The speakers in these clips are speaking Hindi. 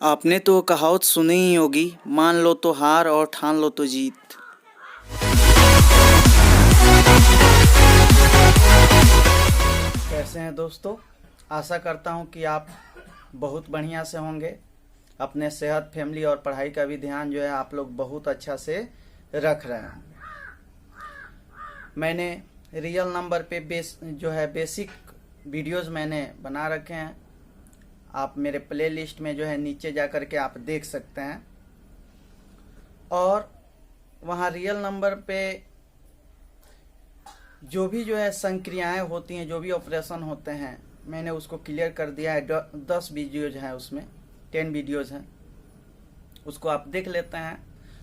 आपने तो कहावत सुनी ही होगी, मान लो तो हार और ठान लो तो जीत। कैसे हैं दोस्तों? आशा करता हूं कि आप बहुत बढ़िया से होंगे। अपने सेहत, फैमिली और पढ़ाई का भी ध्यान जो है आप लोग बहुत अच्छा से रख रहे हैं। मैंने रियल नंबर पे बेसिक वीडियोस मैंने बना रखे हैं। आप मेरे प्ले लिस्ट में जो है नीचे जा कर के आप देख सकते हैं, और वहाँ रियल नंबर पे जो भी जो है संक्रियाएं होती हैं, जो भी ऑपरेशन होते हैं, मैंने उसको क्लियर कर दिया है। 10 वीडियोज हैं उसमें, 10 वीडियोज हैं, उसको आप देख लेते हैं।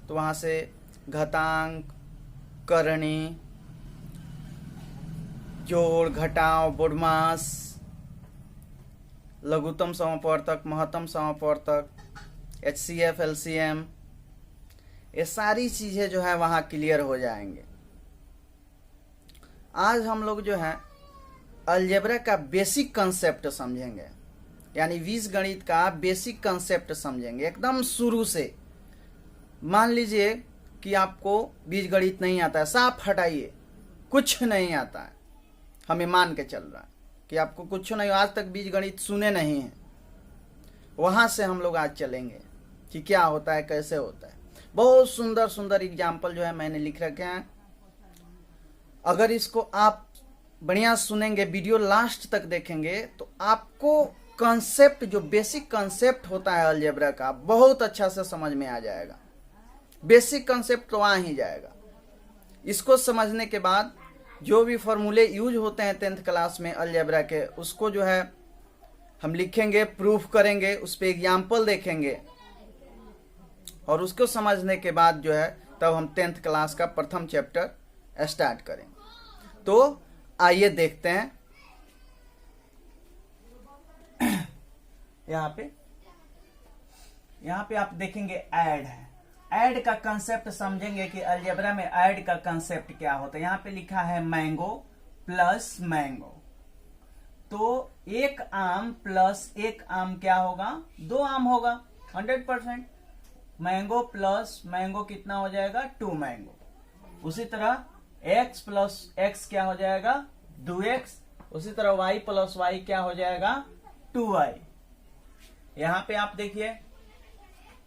तो वहाँ से घातांक, करणी, जोड़, घटाव, बोडमास, लघुत्तम समवर्तक, महत्तम समवर्तक, HCF, LCM, ये सारी चीजें जो है वहां क्लियर हो जाएंगे। आज हम लोग जो है अलजेब्रा का बेसिक कंसेप्ट समझेंगे, यानी बीजगणित का बेसिक कंसेप्ट समझेंगे एकदम शुरू से। मान लीजिए कि आपको बीजगणित नहीं आता है, साफ हटाइए, कुछ नहीं आता है, हमें मान के चल रहा है कि आपको कुछ नहीं, आज तक बीजगणित सुने नहीं है। वहां से हम लोग आज चलेंगे कि क्या होता है, कैसे होता है। बहुत सुंदर सुंदर एग्जाम्पल जो है मैंने लिख रखे हैं। अगर इसको आप बढ़िया सुनेंगे, वीडियो लास्ट तक देखेंगे, तो आपको कंसेप्ट, जो बेसिक कंसेप्ट होता है अलजेब्रा का, बहुत अच्छा से समझ में आ जाएगा। बेसिक कंसेप्ट तो आ ही जाएगा। इसको समझने के बाद जो भी फॉर्मूले यूज होते हैं 10th क्लास में अलजेब्रा के, उसको जो है हम लिखेंगे, प्रूफ करेंगे, उस पर एग्जाम्पल देखेंगे, और उसको समझने के बाद जो है तब हम 10th क्लास का प्रथम चैप्टर स्टार्ट करेंगे। तो आइए देखते हैं। यहाँ पे आप देखेंगे ऐड है। ऐड का कंसेप्ट समझेंगे कि अलजेब्रा में ऐड का कंसेप्ट क्या होता है। यहाँ पे लिखा है मैंगो प्लस मैंगो, तो एक आम प्लस एक आम क्या होगा? 2 आम होगा, 100%। मैंगो प्लस मैंगो कितना हो जाएगा? 2 मैंगो। उसी तरह x प्लस x क्या हो जाएगा? 2x। उसी तरह y प्लस y क्या हो जाएगा? 2y। यहाँ पे आप देखिए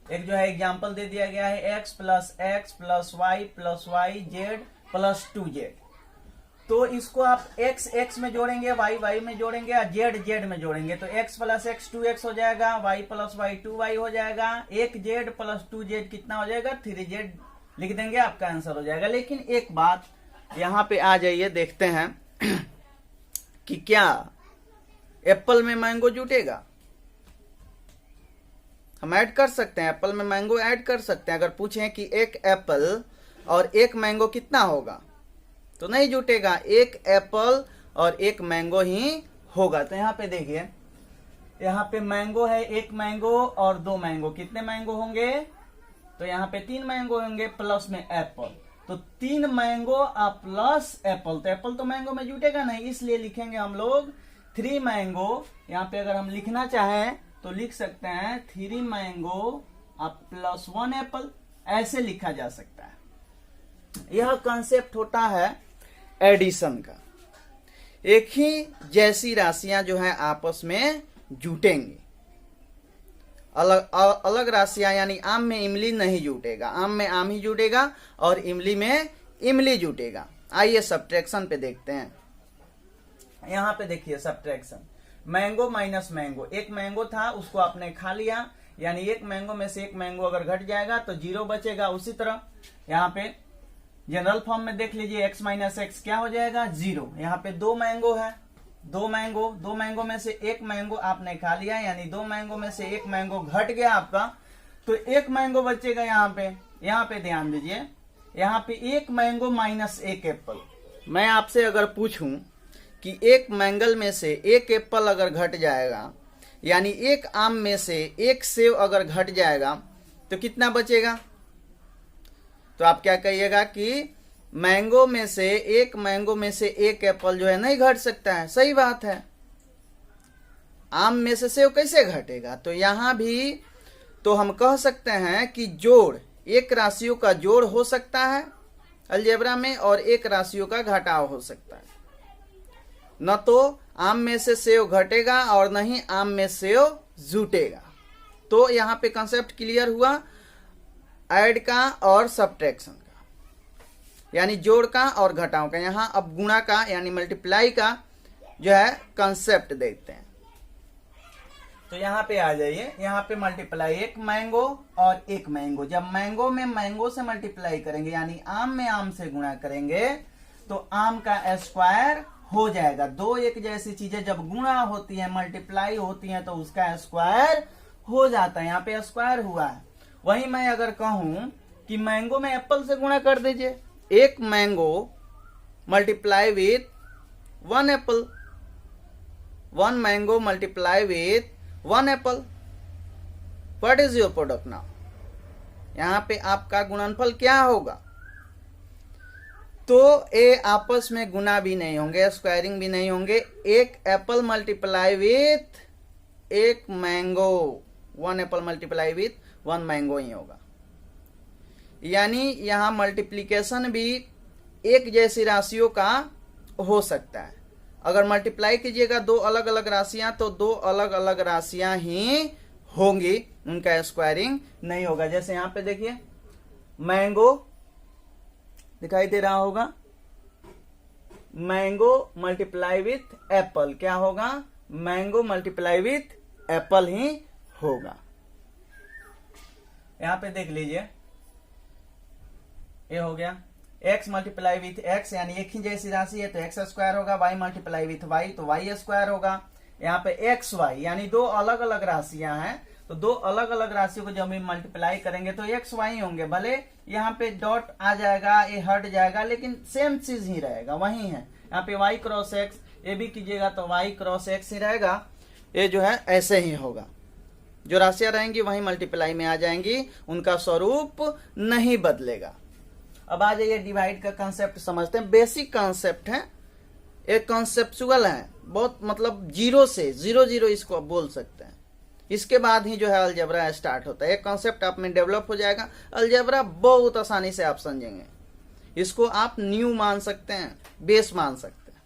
एक जो है एग्जाम्पल दे दिया गया है, x plus y z plus 2z। तो इसको आप x x में जोड़ेंगे, y y में जोड़ेंगे, और z z में जोड़ेंगे, तो x प्लस x 2x हो जाएगा, y प्लस y 2y हो जाएगा, 1z प्लस 2z कितना हो जाएगा? 3z लिख देंगे, आपका आंसर हो जाएगा। लेकिन एक बात यहाँ पे आ जाइए, देखते हैं कि क्या एप्पल में मैंगो जुटेगा? हम ऐड कर सकते हैं, एप्पल में मैंगो ऐड कर सकते हैं। अगर पूछें कि एक एप्पल और एक मैंगो कितना होगा, तो नहीं जुटेगा, एक एप्पल और एक मैंगो ही होगा। तो यहाँ पे देखिए, यहाँ पे मैंगो है, एक मैंगो और 2 मैंगो, कितने मैंगो होंगे? तो यहाँ पे 3 मैंगो होंगे, प्लस में एप्पल, तो 3 मैंगो प्लस एप्पल। तो एप्पल तो मैंगो में जुटेगा नहीं, इसलिए लिखेंगे हम लोग 3 मैंगो। यहाँ पे अगर हम लिखना चाहें तो लिख सकते हैं 3 मैंगो प्लस 1 एप्पल, ऐसे लिखा जा सकता है। यह कंसेप्ट होता है एडिशन का। एक ही जैसी राशियां जो है आपस में जुटेंगी, अलग अलग राशियां, यानी आम में इमली नहीं जुटेगा, आम में आम ही जुटेगा और इमली में इमली जुटेगा। आइए सब्ट्रैक्शन पे देखते हैं। यहाँ पे देखिए सब्ट्रैक्शन, मैंगो माइनस मैंगो। एक मैंगो था, उसको आपने खा लिया, यानी एक मैंगो में से एक मैंगो अगर घट जाएगा तो 0 बचेगा। उसी तरह यहाँ पे जनरल फॉर्म में देख लीजिए, x माइनस एक्स क्या हो जाएगा? 0। यहाँ पे 2 मैंगो है, 2 मैंगो में से एक मैंगो आपने खा लिया, यानी 2 मैंगो में से एक मैंगो घट गया आपका, तो 1 मैंगो बचेगा। यहाँ पे ध्यान दीजिए, यहाँ पे 1 मैंगो माइनस 1 एप्पल। मैं आपसे अगर पूछूं कि एक मैंगल में से एक एप्पल अगर घट जाएगा, यानी एक आम में से एक सेव अगर घट जाएगा, तो कितना बचेगा? तो आप क्या कहिएगा कि मैंगो में से एक एप्पल जो है नहीं घट सकता है। सही बात है, आम में से सेव कैसे घटेगा? तो यहां भी तो हम कह सकते हैं कि जोड़, एक राशियों का जोड़ हो सकता है अलजेब्रा में और एक राशियों का घटाव हो सकता है। न तो आम में से सेव घटेगा और न ही आम में सेव जुटेगा। तो यहाँ पे कंसेप्ट क्लियर हुआ ऐड का और सब्ट्रैक्शन का, यानी जोड़ का और घटाव का। यहाँ अब गुणा का यानी मल्टीप्लाई का जो है कंसेप्ट देखते हैं। तो यहाँ पे आ जाइए, यहाँ पे मल्टीप्लाई, एक मैंगो और एक मैंगो। जब मैंगो में मैंगो से मल्टीप्लाई करेंगे यानी आम में आम से गुणा करेंगे तो आम का स्क्वायर हो जाएगा। दो एक जैसी चीजें जब गुणा होती है, मल्टीप्लाई होती है, तो उसका स्क्वायर हो जाता है। यहाँ पे स्क्वायर हुआ है। वही मैं अगर कहूं कि मैंगो में एप्पल से गुणा कर दीजिए, एक mango multiply with one Apple, one mango multiply with one Apple, what is your product now? यहां पे आपका गुणनफल क्या होगा? तो ये आपस में गुना भी नहीं होंगे, स्क्वायरिंग भी नहीं होंगे। एक एप्पल मल्टीप्लाई विथ एक mango, one apple multiply with one mango ही होगा। यानी यहां मल्टीप्लीकेशन भी एक जैसी राशियों का हो सकता है। अगर मल्टीप्लाई कीजिएगा दो अलग अलग राशियां तो दो अलग अलग राशियां ही होंगी, उनका स्क्वायरिंग नहीं होगा। जैसे यहां पे देखिए मैंगो दिखाई दे रहा होगा, मैंगो मल्टीप्लाई विथ एप्पल क्या होगा? मैंगो मल्टीप्लाई विथ एप्पल ही होगा। यहां पे देख लीजिए, ये हो गया x मल्टीप्लाई विथ x, यानी एक ही जैसी राशि है तो x स्क्वायर होगा। y मल्टीप्लाई विथ y तो y स्क्वायर होगा। यहाँ पे x y यानी दो अलग अलग राशियां हैं, तो दो अलग अलग राशियों को जब हम मल्टीप्लाई करेंगे तो x y होंगे। भले यहाँ पे डॉट आ जाएगा, ये हट जाएगा, लेकिन सेम चीज ही रहेगा, वही है। यहाँ पे y क्रॉस x, ये भी कीजिएगा तो y क्रॉस x ही रहेगा। ये जो है ऐसे ही होगा, जो राशियां रहेंगी वही मल्टीप्लाई में आ जाएंगी, उनका स्वरूप नहीं बदलेगा। अब आ जाइए डिवाइड का कंसेप्ट समझते हैं। बेसिक कंसेप्ट है, एक कॉन्सेप्चुअल है, बहुत मतलब जीरो से जीरो जीरो इसको आप बोल सकते हैं। इसके बाद ही जो है अलजेब्रा स्टार्ट होता है। एक कॉन्सेप्ट आप में डेवलप हो जाएगा, अलजेब्रा बहुत आसानी से आप समझेंगे। इसको आप न्यू मान सकते हैं, बेस मान सकते हैं।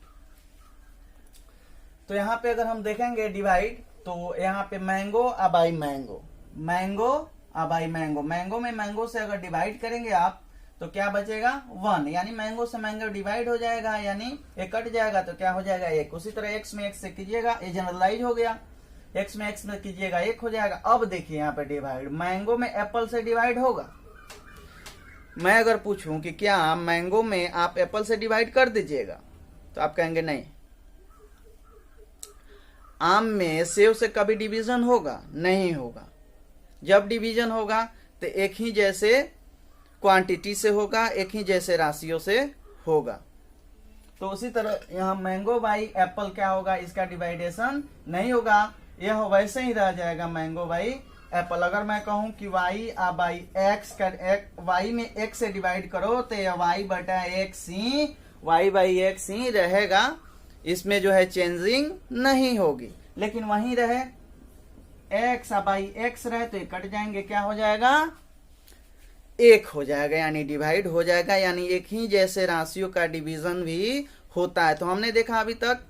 तो यहाँ पे अगर हम देखेंगे डिवाइड, तो यहाँ पे मैंगो अबाई मैंगो, मैंगो अबाई मैंगो, मैंगो में मैंगो से अगर डिवाइड करेंगे आप तो क्या बचेगा? 1, यानी मैंगो से मैंगो डिवाइड हो जाएगा, यानी एक कट जाएगा तो क्या हो जाएगा? 1। उसी तरह x में x से कीजिएगा, ये जनरलाइज हो गया, x में x में कीजिएगा 1 हो जाएगा। अब देखिए यहाँ पे डिवाइड, मैंगो में एप्पल से डिवाइड होगा। मैं अगर पूछूं कि क्या मैंगो में आप एप्पल से डिवाइड कर दीजिएगा, तो आप कहेंगे नहीं। आम में सेव से कभी डिवीजन होगा? नहीं होगा। जब डिवीजन होगा तो एक ही जैसे क्वांटिटी से होगा, एक ही जैसे राशियों से होगा। तो उसी तरह यहाँ मैंगो बाई एप्पल क्या होगा? इसका डिवाइडेशन नहीं होगा, यह वैसे ही रह जाएगा मैंगो बाई एप्पल। अगर मैं कहूं कि y बाई x कर y में x से डिवाइड करो तो यह y बटा x he, y by x ही रहेगा, इसमें जो है चेंजिंग नहीं होगी। लेकिन वहीं रहे x बाई x रहे तो ये कट जाएंगे, क्या हो जाएगा? 1 हो जाएगा, यानी डिवाइड हो जाएगा। यानी एक ही जैसे राशियों का डिवीजन भी होता है। तो हमने देखा अभी तक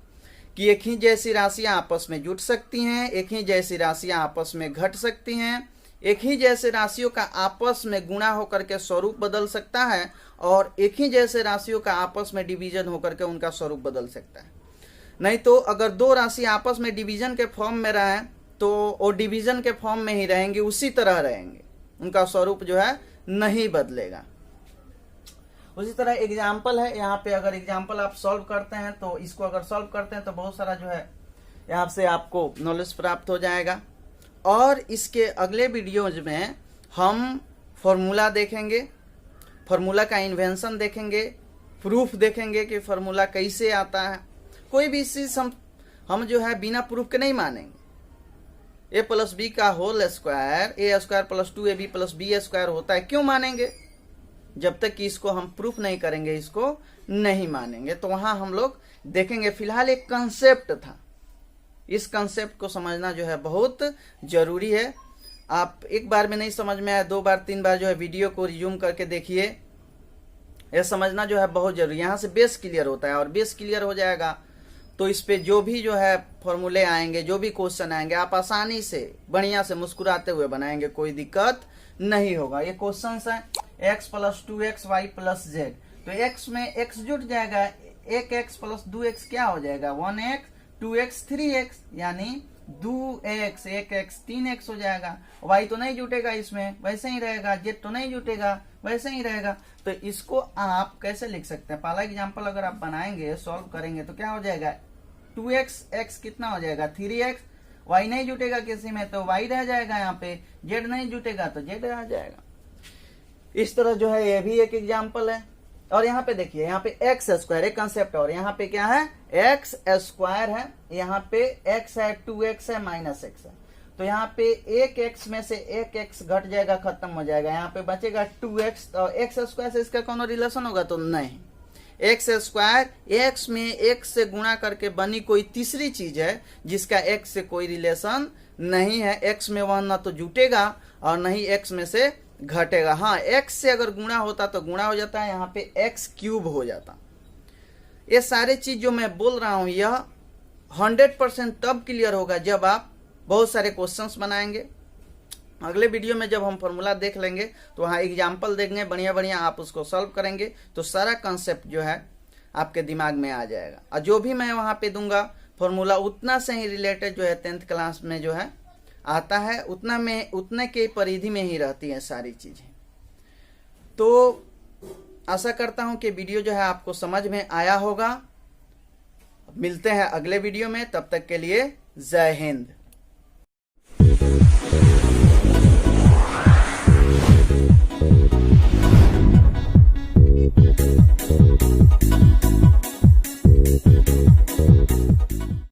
कि एक ही जैसी राशियां आपस में जुट सकती हैं, एक ही जैसी राशियां आपस में घट सकती हैं, एक ही जैसे राशियों का आपस में गुणा होकर के स्वरूप बदल सकता है, और एक ही जैसे राशियों का आपस में डिवीजन होकर के उनका स्वरूप बदल सकता है। नहीं तो अगर दो राशि आपस में डिवीजन के फॉर्म में रहे तो वो डिवीजन के फॉर्म में ही रहेंगे, उसी तरह रहेंगे, उनका स्वरूप जो है नहीं बदलेगा। उसी तरह एग्जाम्पल है, यहाँ पे अगर एग्जाम्पल आप सॉल्व करते हैं तो इसको अगर सॉल्व करते हैं तो बहुत सारा जो है यहाँ से आपको नॉलेज प्राप्त हो जाएगा। और इसके अगले वीडियोज में हम फॉर्मूला देखेंगे, फॉर्मूला का इन्वेंशन देखेंगे, प्रूफ देखेंगे कि फॉर्मूला कैसे आता है। कोई भी चीज हम जो है बिना प्रूफ के नहीं मानेंगे। a प्लस बी का whole square a square plus 2ab plus B square होता है, क्यों मानेंगे? जब तक कि इसको हम प्रूफ नहीं करेंगे इसको नहीं मानेंगे। तो वहां हम लोग देखेंगे। फिलहाल एक कंसेप्ट था, इस कंसेप्ट को समझना जो है बहुत जरूरी है। आप एक बार में नहीं समझ में आया, 2 बार 3 बार जो है वीडियो को रिज्यूम करके देखिए। यह समझना जो है बहुत जरूरी, यहाँ से बेस क्लियर होता है, और बेस क्लियर हो जाएगा तो इस पे जो भी जो है फॉर्मूले आएंगे, जो भी क्वेश्चन आएंगे, आप आसानी से बढ़िया से मुस्कुराते हुए बनाएंगे, कोई दिक्कत नहीं होगा। ये क्वेश्चन है x + 2x y + z, तो x में x जुट जाएगा, 1x + 2x क्या हो जाएगा 1x, 2x 3x, यानी 2x 1x 3x हो जाएगा। y तो नहीं जुटेगा इसमें, वैसे ही रहेगा, z तो नहीं जुटेगा, वैसे ही रहेगा। तो इसको आप कैसे लिख सकते हैं, पहला एग्जांपल अगर आप बनाएंगे, सॉल्व करेंगे तो क्या हो जाएगा 2x, x कितना हो जाएगा 3x, y नहीं जुटेगा किसी में तो y रह जाएगा, यहाँ पे z नहीं जुटेगा तो z रह जाएगा। इस तरह जो है ये भी एक एग्जांपल है। और यहाँ पे देखिए, यहाँ पे एक्स स्क्वायर एक कंसेप्ट, और यहाँ पे क्या है एक्स स्क्वायर है, यहाँ पे x है, 2x है, -x है, तो यहाँ पे एक x में से एक x घट जाएगा, खत्म हो जाएगा, यहाँ पे बचेगा 2x। तो एक्स स्क्वायर से इसका कौन रिलेशन होगा, तो नहीं। एक्स स्क्वायर x में x से गुणा करके बनी कोई तीसरी चीज है जिसका x से कोई रिलेशन नहीं है। x में वह न तो जुटेगा और न ही x में से घटेगा। हाँ, x से अगर गुणा होता तो गुणा हो जाता है, यहाँ पे x³ हो जाता। ये सारे चीज जो मैं बोल रहा हूं यह 100% तब क्लियर होगा जब आप बहुत सारे क्वेश्चंस बनाएंगे। अगले वीडियो में जब हम फॉर्मूला देख लेंगे तो वहाँ एग्जाम्पल देंगे बढ़िया बढ़िया, आप उसको सॉल्व करेंगे तो सारा कंसेप्ट जो है आपके दिमाग में आ जाएगा। और जो भी मैं वहाँ पे दूंगा फॉर्मूला उतना से ही रिलेटेड जो है 10th क्लास में जो है आता है, उतने के परिधि में ही रहती हैं सारी चीजें। तो आशा करता हूं कि वीडियो जो है आपको समझ में आया होगा। मिलते हैं अगले वीडियो में, तब तक के लिए जय हिंद।